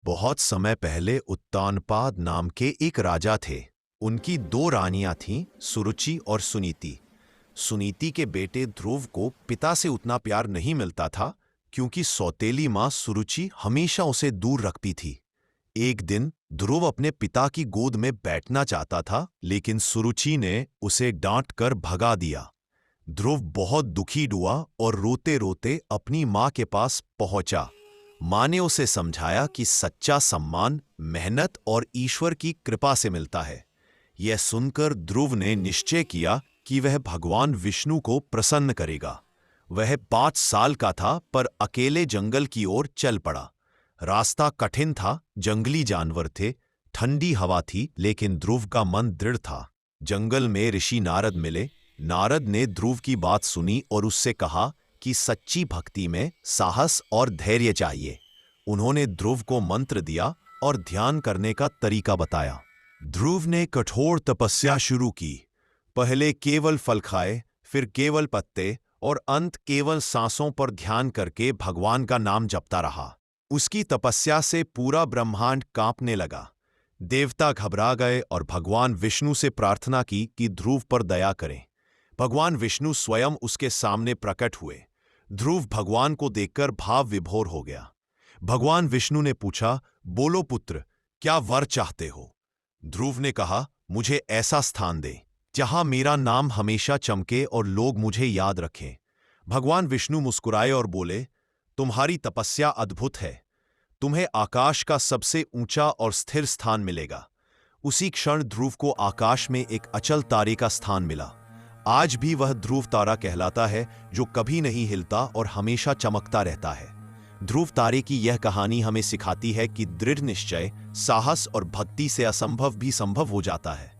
बहुत समय पहले उत्तानपाद नाम के एक राजा थे। उनकी दो रानियां थीं, सुरुचि और सुनीति। सुनीति के बेटे ध्रुव को पिता से उतना प्यार नहीं मिलता था, क्योंकि सौतेली माँ सुरुचि हमेशा उसे दूर रखती थी। एक दिन ध्रुव अपने पिता की गोद में बैठना चाहता था, लेकिन सुरुचि ने उसे डांट कर भगा दिया। ध्रुव बहुत दुखी हुआ और रोते रोते अपनी माँ के पास पहुंचा। माँ ने उसे समझाया कि सच्चा सम्मान मेहनत और ईश्वर की कृपा से मिलता है। यह सुनकर ध्रुव ने निश्चय किया कि वह भगवान विष्णु को प्रसन्न करेगा। वह 5 साल का था, पर अकेले जंगल की ओर चल पड़ा। रास्ता कठिन था, जंगली जानवर थे, ठंडी हवा थी, लेकिन ध्रुव का मन दृढ़ था। जंगल में ऋषि नारद मिले। नारद ने ध्रुव की बात सुनी और उससे कहा कि सच्ची भक्ति में साहस और धैर्य चाहिए। उन्होंने ध्रुव को मंत्र दिया और ध्यान करने का तरीका बताया। ध्रुव ने कठोर तपस्या शुरू की। पहले केवल फल खाए, फिर केवल पत्ते और अंत केवल सांसों पर ध्यान करके भगवान का नाम जपता रहा। उसकी तपस्या से पूरा ब्रह्मांड कांपने लगा। देवता घबरा गए और भगवान विष्णु से प्रार्थना की कि ध्रुव पर दया करें। भगवान विष्णु स्वयं उसके सामने प्रकट हुए। ध्रुव भगवान को देखकर भाव विभोर हो गया। भगवान विष्णु ने पूछा, बोलो पुत्र, क्या वर चाहते हो? ध्रुव ने कहा, मुझे ऐसा स्थान दे जहां मेरा नाम हमेशा चमके और लोग मुझे याद रखें। भगवान विष्णु मुस्कुराए और बोले, तुम्हारी तपस्या अद्भुत है। तुम्हें आकाश का सबसे ऊंचा और स्थिर स्थान मिलेगा। उसी क्षण ध्रुव को आकाश में एक अचल तारे का स्थान मिला। आज भी वह ध्रुव तारा कहलाता है, जो कभी नहीं हिलता और हमेशा चमकता रहता है। ध्रुव तारे की यह कहानी हमें सिखाती है कि दृढ़ निश्चय, साहस और भक्ति से असंभव भी संभव हो जाता है।